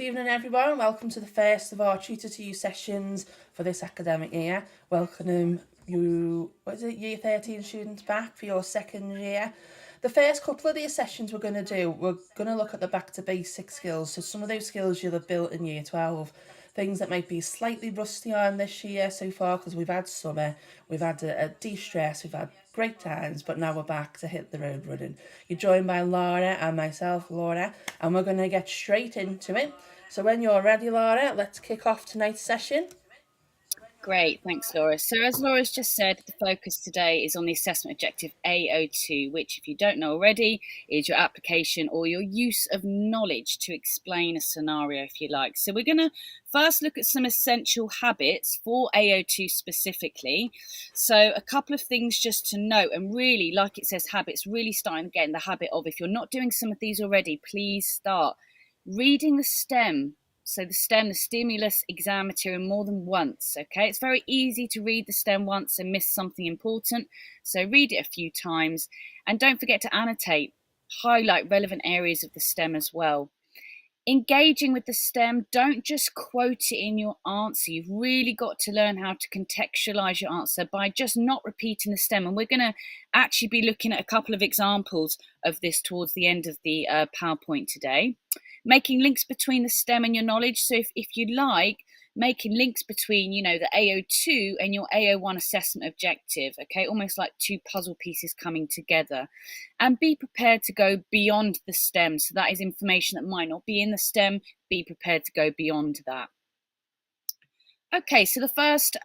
evening everyone, welcome to the first of our Tutor to You sessions for this academic year. Welcome you, year 13 students back for your second year. The first couple of these sessions we're going to look at the back to basic skills, so some of those skills you'll have built in year 12, things that might be slightly rusty on this year so far because we've had summer, we've had a de-stress, we've had great times, but now we're back to hit the road running. You're joined by Laura and myself, Laura, and we're going to get straight into it. So when you're ready, Laura, let's kick off tonight's session. Great, thanks, Laura. So as Laura's just said, the focus today is on the assessment objective AO2, which, if you don't know already, is your application or your use of knowledge to explain a scenario, if you like. So we're going to first look at some essential habits for AO2 specifically. So a couple of things just to note, and really, like it says, habits, really starting to get in the habit of, if you're not doing some of these already, please start reading the STEM. So the STEM, the stimulus exam material, more than once, okay? It's very easy to read the STEM once and miss something important. So read it a few times. And don't forget to annotate, highlight relevant areas of the STEM as well. Engaging with the STEM, don't just quote it in your answer. You've really got to learn how to contextualize your answer by just not repeating the STEM. And we're going to actually be looking at a couple of examples of this towards the end of the PowerPoint today. Making links between the STEM and your knowledge. So if you like, making links between, the AO2 and your AO1 assessment objective, okay? Almost like two puzzle pieces coming together. And be prepared to go beyond the STEM. So that is information that might not be in the STEM. Be prepared to go beyond that. Okay, so the first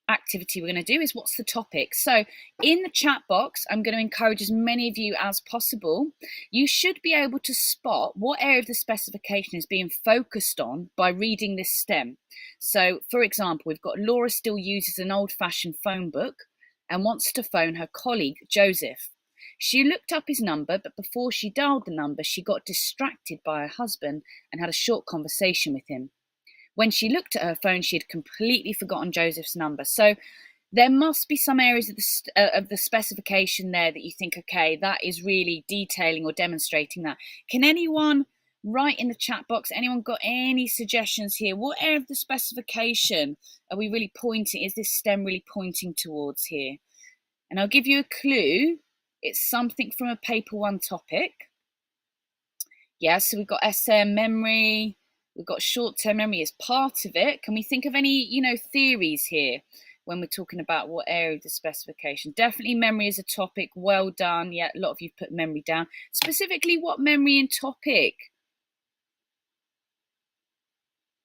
activity we're going to do is what's the topic. So in the chat box, I'm going to encourage as many of you as possible. You should be able to spot what area of the specification is being focused on by reading this STEM. So for example, we've got Laura still uses an old-fashioned phone book and wants to phone her colleague Joseph. She looked up his number, but before she dialed the number, she got distracted by her husband and had a short conversation with him. When she looked at her phone, she had completely forgotten Joseph's number. So there must be some areas of the specification there that you think, okay, that is really detailing or demonstrating that. Can anyone write in the chat box, anyone got any suggestions here? What area of the specification are we really pointing? Is this STEM really pointing towards here? And I'll give you a clue. It's something from a paper one topic. Yeah, so we've got SM memory. We've got short-term memory as part of it. Can we think of any, theories here when we're talking about what area of the specification? Definitely memory is a topic. Well done. Yeah, a lot of you put memory down. Specifically, what memory and topic?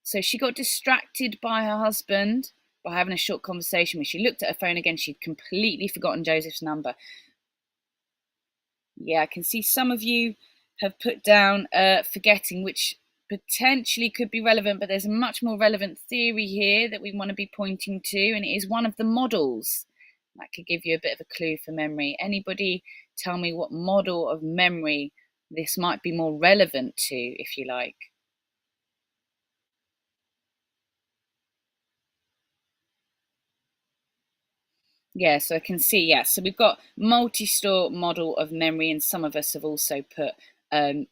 So she got distracted by her husband by having a short conversation. When she looked at her phone again, she'd completely forgotten Joseph's number. Yeah, I can see some of you have put down forgetting, which potentially could be relevant, but there's a much more relevant theory here that we want to be pointing to, and it is one of the models. That could give you a bit of a clue for memory. Anybody tell me what model of memory this might be more relevant to, if you like? Yeah, so I can see, so we've got multi-store model of memory, and some of us have also put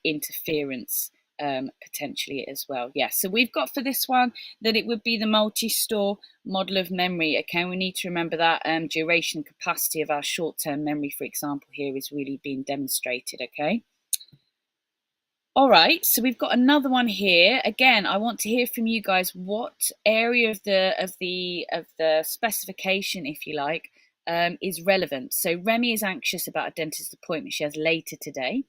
interference potentially as well. Yeah, so we've got for this one that it would be the multi-store model of memory. Okay, we need to remember that duration capacity of our short-term memory, for example, here is really being demonstrated. Okay. All right, so we've got another one here. Again, I want to hear from you guys. What area of the specification, if you like, is relevant? So Remy is anxious about a dentist appointment she has later today.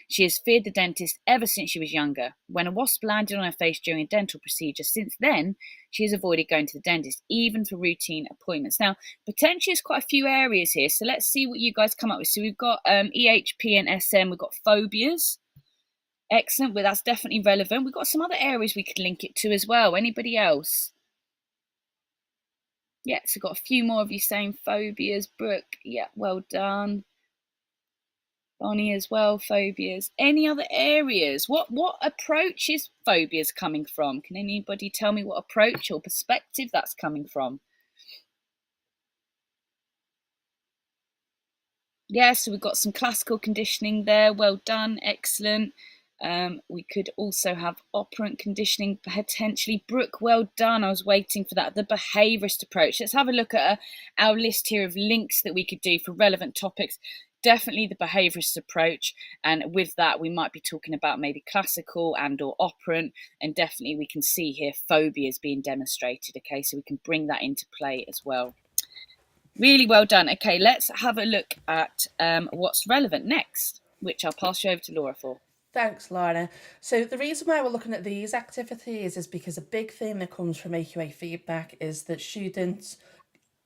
She has feared the dentist ever since she was younger. When a wasp landed on her face during a dental procedure, since then, she has avoided going to the dentist, even for routine appointments. Now, potentially there's quite a few areas here, so let's see what you guys come up with. So we've got EHP and SM, we've got phobias. Excellent, well, that's definitely relevant. We've got some other areas we could link it to as well. Anybody else? Yeah, so got a few more of you saying phobias. Brooke, yeah, well done. Bonnie as well, phobias. Any other areas? What approach is phobias coming from? Can anybody tell me what approach or perspective that's coming from? Yeah, so we've got some classical conditioning there. Well done, excellent. We could also have operant conditioning, potentially. Brooke, well done. I was waiting for that. The behaviourist approach. Let's have a look at our list here of links that we could do for relevant topics. Definitely the behaviourist approach, and with that we might be talking about maybe classical and or operant, and definitely we can see here phobias being demonstrated. Okay, so we can bring that into play as well. Really well done. Okay, let's have a look at what's relevant next, which I'll pass you over to Laura for. Thanks, Laura. So the reason why we're looking at these activities is because a big thing that comes from AQA feedback is that students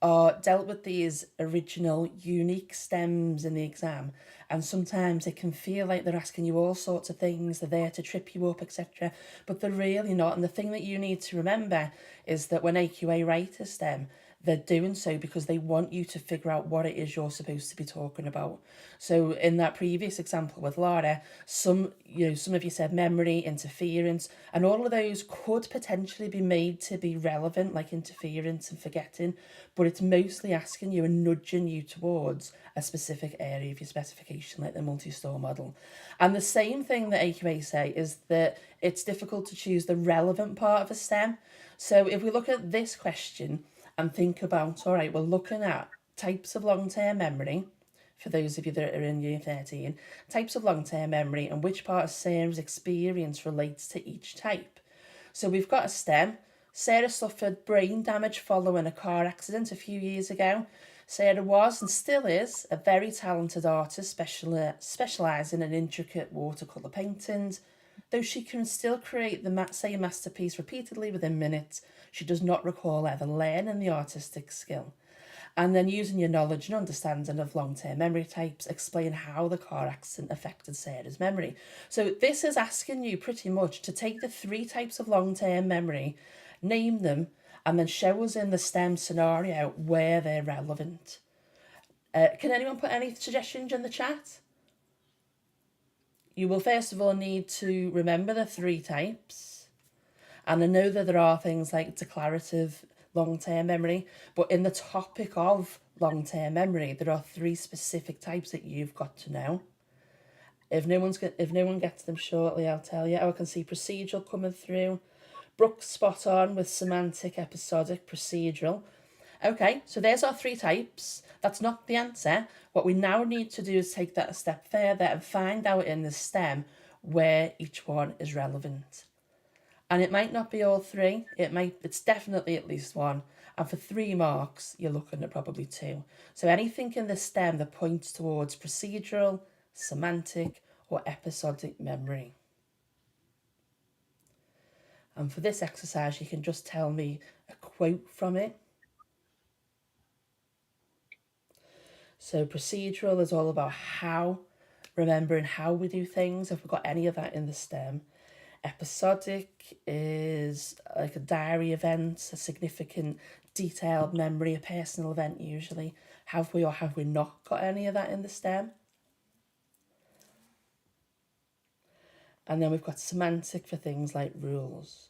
are dealt with these original, unique stems in the exam, and sometimes it can feel like they're asking you all sorts of things, they're there to trip you up, etc., but they're really not. And the thing that you need to remember is that when AQA write a STEM, they're doing so because they want you to figure out what it is you're supposed to be talking about. So in that previous example with Laura, some of you said memory, interference, and all of those could potentially be made to be relevant, like interference and forgetting, but it's mostly asking you and nudging you towards a specific area of your specification, like the multi-store model. And the same thing that AQA say is that it's difficult to choose the relevant part of a STEM. So if we look at this question and think about, all right, we're looking at types of long-term memory, for those of you that are in year 13, types of long-term memory and which part of Sarah's experience relates to each type. So we've got a STEM. Sarah suffered brain damage following a car accident a few years ago. Sarah was and still is a very talented artist specialising in intricate watercolour paintings. Though she can still create the same masterpiece repeatedly within minutes, she does not recall ever learning the artistic skill. And then using your knowledge and understanding of long-term memory types, explain how the car accident affected Sarah's memory. So this is asking you pretty much to take the 3 types of long-term memory, name them, and then show us in the STEM scenario where they're relevant. Can anyone put any suggestions in the chat? You will first of all need to remember the 3 types. And I know that there are things like declarative long-term memory, but in the topic of long-term memory, there are 3 specific types that you've got to know. If no one gets them shortly, I'll tell you. Oh, I can see procedural coming through. Brooke's spot on with semantic, episodic, procedural. Okay, so there's our 3 types. That's not the answer. What we now need to do is take that a step further and find out in the STEM where each one is relevant. And it might not be all 3. It's definitely at least 1. And for 3 marks, you're looking at probably 2. So anything in the STEM that points towards procedural, semantic, or episodic memory. And for this exercise, you can just tell me a quote from it. So procedural is all about remembering how we do things, if we've got any of that in the STEM. Episodic is like a diary event, a significant detailed memory, a personal event usually. Have we or have we not got any of that in the STEM? And then we've got semantic for things like rules.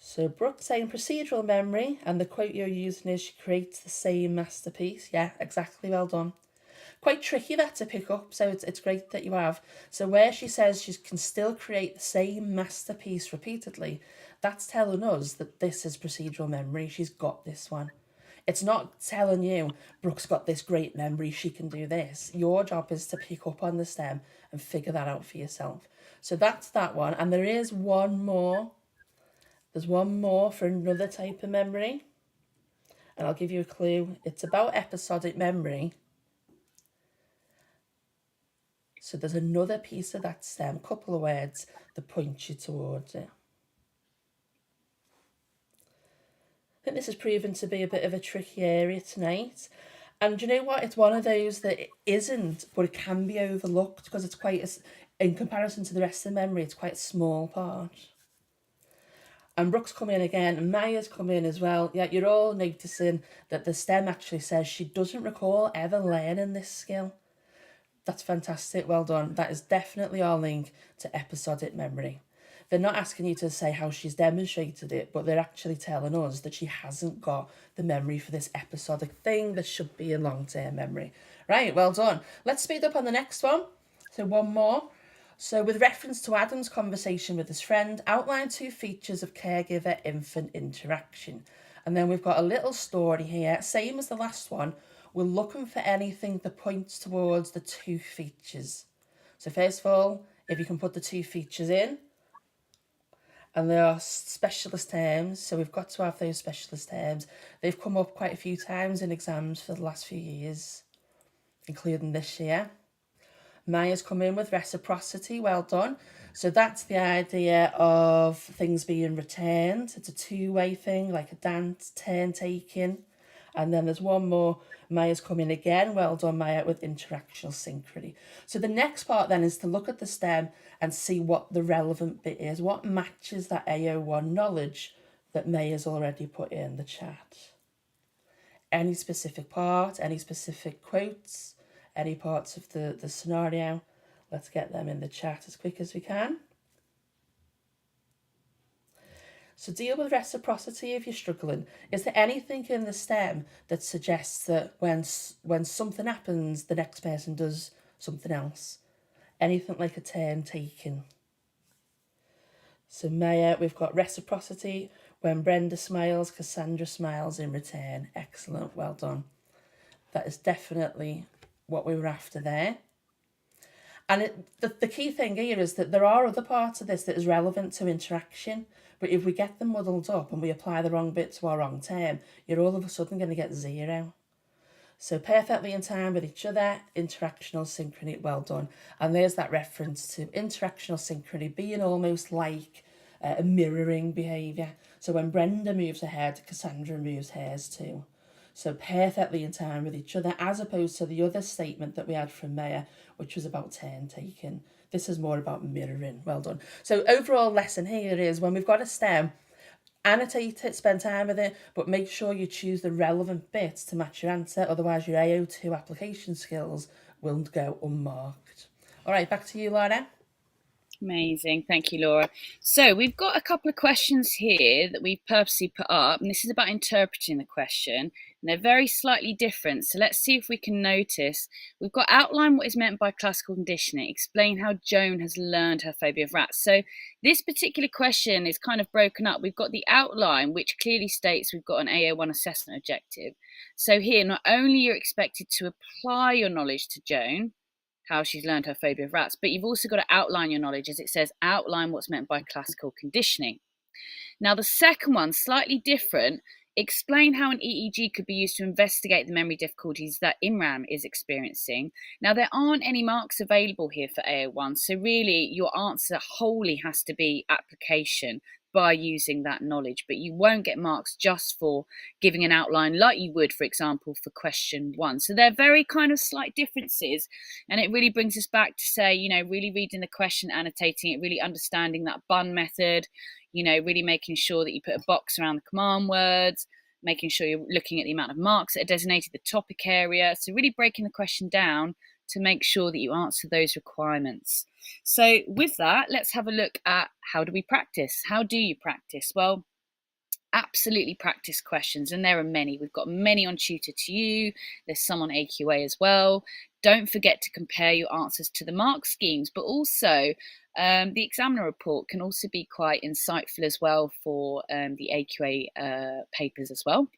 So Brooke saying procedural memory, and the quote you're using is she creates the same masterpiece. Yeah, exactly, well done. Quite tricky that to pick up, so it's great that you have. So where she says she can still create the same masterpiece repeatedly, that's telling us that this is procedural memory. She's got this one. It's not telling you, Brooke's got this great memory, she can do this. Your job is to pick up on the STEM and figure that out for yourself. So that's that one. And there is one more. There's one more for another type of memory. And I'll give you a clue. It's about episodic memory. So there's another piece of that STEM, couple of words that point you towards it. I think this has proven to be a bit of a tricky area tonight. And you know what? It's one of those that it isn't, but it can be overlooked because it's in comparison to the rest of the memory, it's quite a small part. And Brooke's come in again, and Maya's come in as well. Yeah, you're all noticing that the STEM actually says she doesn't recall ever learning this skill. That's fantastic, well done. That is definitely our link to episodic memory. They're not asking you to say how she's demonstrated it, but they're actually telling us that she hasn't got the memory for this episodic thing that should be in long-term memory. Right, well done. Let's speed up on the next one. So one more. So with reference to Adam's conversation with his friend, outline 2 features of caregiver-infant interaction. And then we've got a little story here, same as the last one. We're looking for anything that points towards the 2 features. So first of all, if you can put the 2 features in, and there are specialist terms, so we've got to have those specialist terms. They've come up quite a few times in exams for the last few years, including this year. Maya's come in with reciprocity, well done. So that's the idea of things being returned. It's a 2-way thing, like a dance, turn taking. And then there's one more. Maya's come in again, well done Maya, with interactional synchrony. So the next part then is to look at the STEM and see what the relevant bit is, what matches that AO1 knowledge that Maya's already put in the chat. Any specific part, any specific quotes, any parts of the scenario, let's get them in the chat as quick as we can. So deal with reciprocity if you're struggling. Is there anything in the STEM that suggests that when something happens, the next person does something else? Anything like a turn taken? So Maya, we've got reciprocity. When Brenda smiles, Cassandra smiles in return. Excellent, well done. That is definitely what we were after there. And the key thing here is that there are other parts of this that is relevant to interaction, but if we get them muddled up and we apply the wrong bit to our wrong term, you're all of a sudden going to get 0. So perfectly in time with each other, interactional synchrony, well done. And there's that reference to interactional synchrony being almost like a mirroring behaviour. So when Brenda moves ahead, Cassandra moves hers too. So perfectly in time with each other, as opposed to the other statement that we had from Maya, which was about turn taking. This is more about mirroring. Well done. So overall lesson here is when we've got a STEM, annotate it, spend time with it, but make sure you choose the relevant bits to match your answer. Otherwise, your AO2 application skills will go unmarked. All right, back to you, Laura. Amazing. Thank you, Laura. So we've got a couple of questions here that we've purposely put up, and this is about interpreting the question. And they're very slightly different. So let's see if we can notice. We've got outline what is meant by classical conditioning. Explain how Joan has learned her phobia of rats. So this particular question is kind of broken up. We've got the outline, which clearly states we've got an AO1 assessment objective. So here, not only you're expected to apply your knowledge to Joan, how she's learned her phobia of rats, but you've also got to outline your knowledge, as it says, outline what's meant by classical conditioning. Now, the second one, slightly different, explain how an EEG could be used to investigate the memory difficulties that Imran is experiencing. Now, there aren't any marks available here for AO1, so really your answer wholly has to be application by using that knowledge, but you won't get marks just for giving an outline like you would, for example, for question 1. So they're very kind of slight differences, and it really brings us back to say, really reading the question, annotating it, really understanding that bun method, really making sure that you put a box around the command words, making sure you're looking at the amount of marks that are designated, the topic area. So really breaking the question down to make sure that you answer those requirements. So with that, let's have a look at how do we practice? How do you practice? Well, absolutely practice questions, and there are many. We've got many on Tutor to You. There's some on AQA as well. Don't forget to compare your answers to the mark schemes, but also the examiner report can also be quite insightful as well for the AQA papers as well.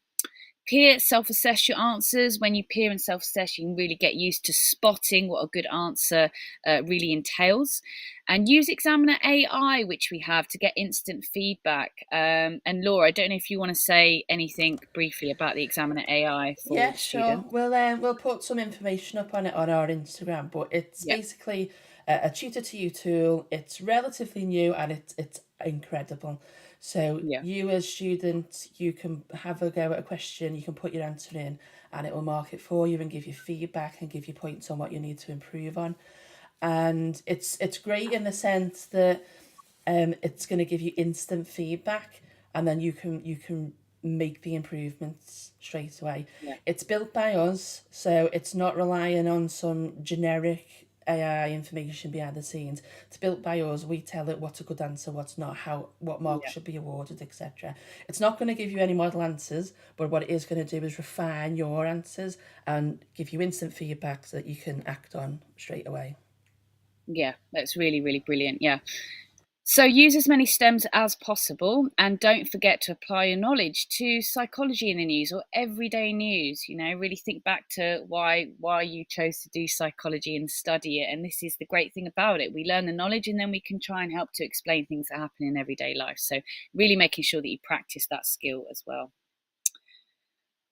Peer self-assess your answers. When you peer and self-assess, you can really get used to spotting what a good answer really entails. And use Examiner AI, which we have, to get instant feedback. And Laura, I don't know if you want to say anything briefly about the Examiner AI for Yeah, students. sure. We'll put some information up on it on our Instagram, but it's basically a Tutor to You tool. It's relatively new and it's incredible. So you as student, you can have a go at a question, you can put your answer in and it will mark it for you and give you feedback and give you points on what you need to improve on. And it's great in the sense that it's going to give you instant feedback and then you can make the improvements straight away. It's built by us, so it's not relying on some generic AI information behind the scenes. It's built by us. We tell it what's a good answer, what's not, what marks should be awarded, etc. It's not going to give you any model answers, but what it is going to do is refine your answers and give you instant feedback so that you can act on straight away. Yeah, that's really, really brilliant. Yeah. So use as many stems as possible, and don't forget to apply your knowledge to psychology in the news or everyday news. You know, really think back to why you chose to do psychology and study it. And this is the great thing about it. We learn the knowledge and then we can try and help to explain things that happen in everyday life. So really making sure that you practice that skill as well.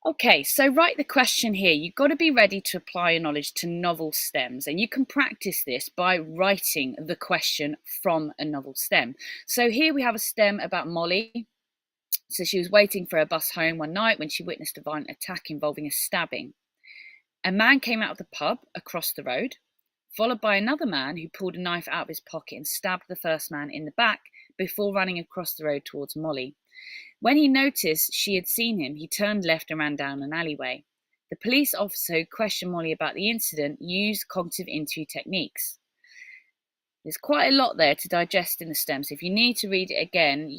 Okay, so write the question here. You've got to be ready to apply your knowledge to novel stems, and you can practice this by writing the question from a novel stem. So here we have a stem about Molly. So she was waiting for her bus home one night when she witnessed a violent attack involving a stabbing. A man came out of the pub across the road, followed by another man who pulled a knife out of his pocket and stabbed the first man in the back before running across the road towards Molly. When he noticed she had seen him, he turned left and ran down an alleyway. The police officer who questioned Molly about the incident used cognitive interview techniques. There's quite a lot there to digest in the STEM, so if you need to read it again,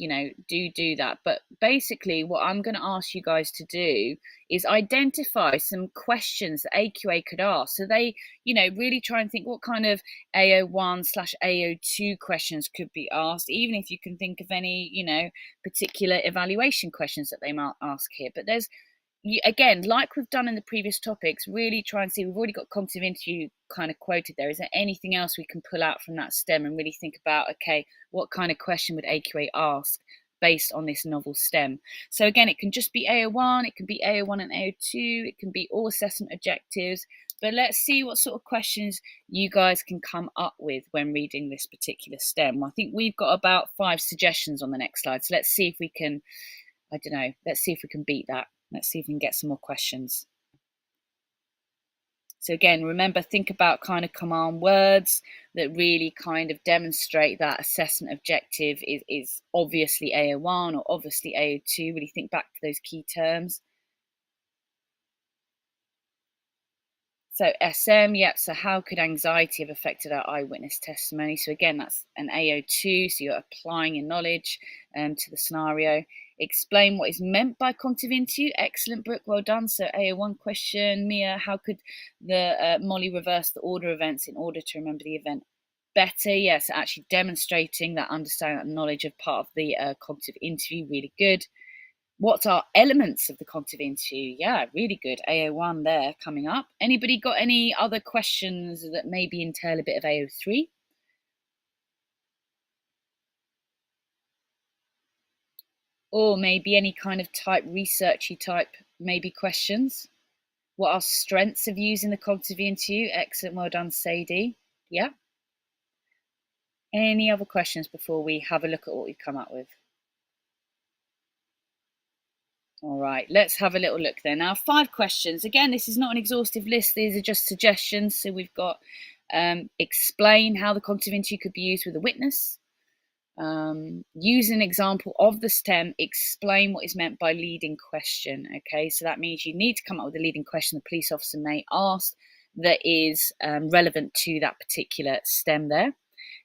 do that. But basically, what I'm going to ask you guys to do is identify some questions that AQA could ask. So they, really try and think what kind of AO1/AO2 questions could be asked, even if you can think of any, particular evaluation questions that they might ask here. But there's, again, like we've done in the previous topics, really try and see, we've already got cognitive interview kind of quoted there. Is there anything else we can pull out from that STEM and really think about, okay, what kind of question would AQA ask based on this novel STEM? So again, it can just be AO1, it can be AO1 and AO2, it can be all assessment objectives, but let's see what sort of questions you guys can come up with when reading this particular STEM. I think we've got about 5 suggestions on the next slide, so let's see if we can, let's see if we can beat that. Let's see if we can get some more questions. So again, remember, think about kind of command words that really kind of demonstrate that assessment objective is obviously AO1 or obviously AO2. Really think back to those key terms. So SM, yep, so how could anxiety have affected our eyewitness testimony? So again, that's an AO2, so you're applying your knowledge to the scenario. Explain what is meant by cognitive interview. Excellent, Brooke, well done. So AO1 question, Mia, how could the Molly reverse the order of events in order to remember the event better? Yes, actually demonstrating that understanding, that knowledge of part of the cognitive interview, really good. What are elements of the cognitive interview? Yeah, really good. AO1 there coming up. Anybody got any other questions that maybe entail a bit of AO3? Or maybe any kind of researchy type maybe questions? What are strengths of using the cognitive interview? Excellent, well done, Sadie. Yeah. Any other questions before we have a look at what we've come up with? All right, let's have a little look there. Now, 5 questions. Again, this is not an exhaustive list. These are just suggestions. So we've got explain how the cognitive interview could be used with a witness. Use an example of the STEM, explain what is meant by leading question. Okay, so that means you need to come up with a leading question the police officer may ask that is relevant to that particular STEM there.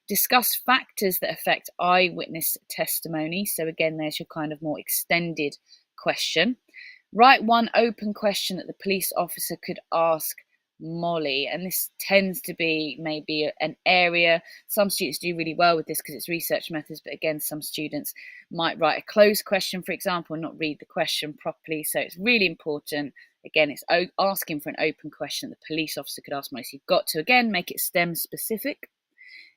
Discuss factors that affect eyewitness testimony. So again, there's your kind of more extended question. Write one open question that the police officer could ask Molly, and this tends to be maybe an area some students do really well with this because it's research methods, but again, some students might write a closed question, for example, and not read the question properly. So it's really important. Again, it's asking for an open question that the police officer could ask Molly. So you've got to, again, make it STEM specific.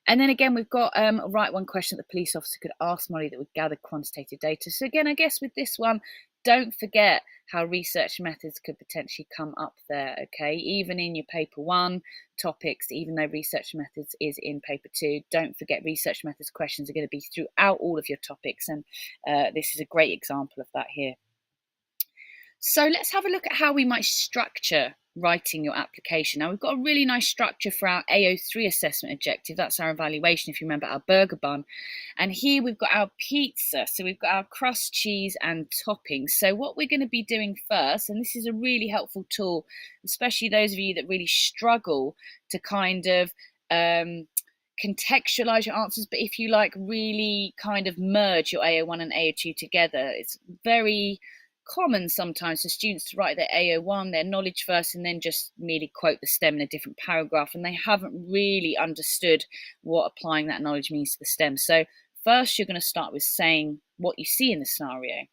And then again, we've got write one question that the police officer could ask Molly that would gather quantitative data. So again, I guess with this one, don't forget how research methods could potentially come up there, okay? Even in your paper 1 topics, even though research methods is in paper 2, don't forget research methods questions are going to be throughout all of your topics, and this is a great example of that here. So let's have a look at how we might structure writing your application. Now, we've got a really nice structure for our AO3 assessment objective. That's our evaluation, if you remember, our burger bun. And here we've got our pizza. So we've got our crust, cheese and toppings. So what we're going to be doing first, and this is a really helpful tool, especially those of you that really struggle to kind of contextualize your answers, but if you like really kind of merge your AO1 and AO2 together, it's very common sometimes for students to write their AO1, their knowledge first, and then just merely quote the STEM in a different paragraph, and they haven't really understood what applying that knowledge means to the STEM. So first, you're going to start with saying what you see in the scenario.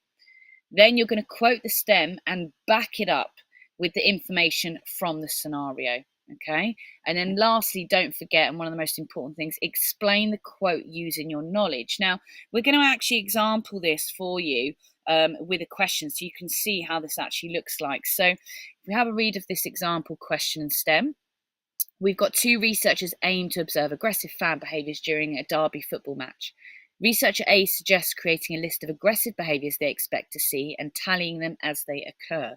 Then you're going to quote the STEM and back it up with the information from the scenario. Okay. And then lastly, don't forget, and one of the most important things, explain the quote using your knowledge. Now, we're going to actually example this for you with a question so you can see how this actually looks like. So if we have a read of this example question in STEM, we've got 2 researchers aim to observe aggressive fan behaviours during a derby football match. Researcher A suggests creating a list of aggressive behaviours they expect to see and tallying them as they occur.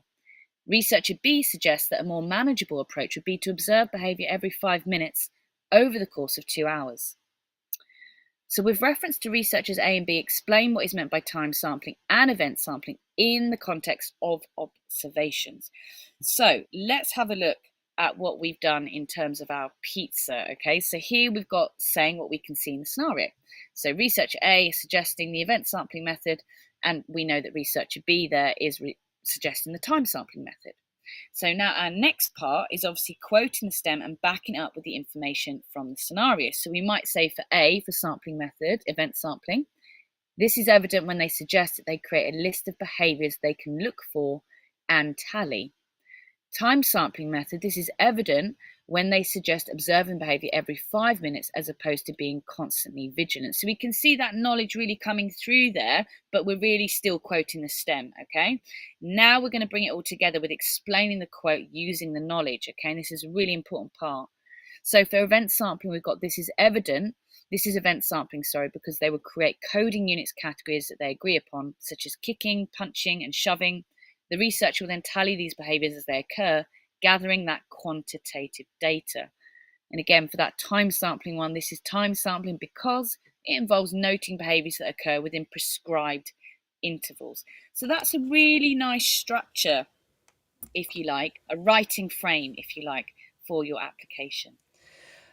Researcher B suggests that a more manageable approach would be to observe behaviour every 5 minutes over the course of 2 hours. So with reference to researchers A and B, explain what is meant by time sampling and event sampling in the context of observations. So let's have a look at what we've done in terms of our pizza. Okay, so here we've got saying what we can see in the scenario. So researcher A is suggesting the event sampling method, and we know that researcher B there is suggesting the time sampling method. So now our next part is obviously quoting the STEM and backing it up with the information from the scenario. So we might say for A, for sampling method, event sampling, this is evident when they suggest that they create a list of behaviours they can look for and tally. Time sampling method, this is evident when they suggest observing behaviour every 5 minutes as opposed to being constantly vigilant. So we can see that knowledge really coming through there, but we're really still quoting the STEM, okay? Now we're going to bring it all together with explaining the quote using the knowledge, okay? And this is a really important part. So for event sampling, we've got this is evident. This is event sampling, because they will create coding units categories that they agree upon, such as kicking, punching, and shoving. The researcher will then tally these behaviours as they occur, gathering that quantitative data. And again, for that time sampling one, this is time sampling because it involves noting behaviours that occur within prescribed intervals. So that's a really nice structure, if you like, a writing frame, if you like, for your application.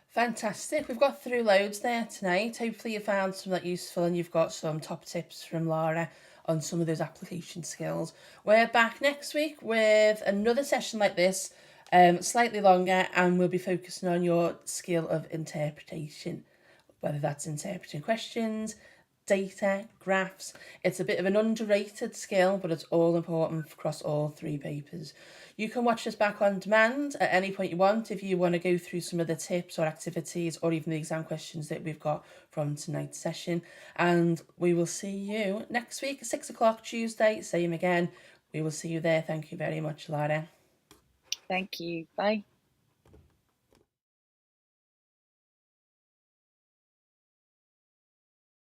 Fantastic. We've got through loads there tonight. Hopefully you found some of that useful and you've got some top tips from Laura on some of those application skills. We're back next week with another session like this, slightly longer, and we'll be focusing on your skill of interpretation, whether that's interpreting questions, data, graphs. It's a bit of an underrated skill, but it's all important across all 3 papers. You can watch us back on demand at any point you want if you want to go through some of the tips or activities or even the exam questions that we've got from tonight's session. And we will see you next week, 6 o'clock Tuesday, same again. We will see you there. Thank you very much, Lara. Thank you. Bye.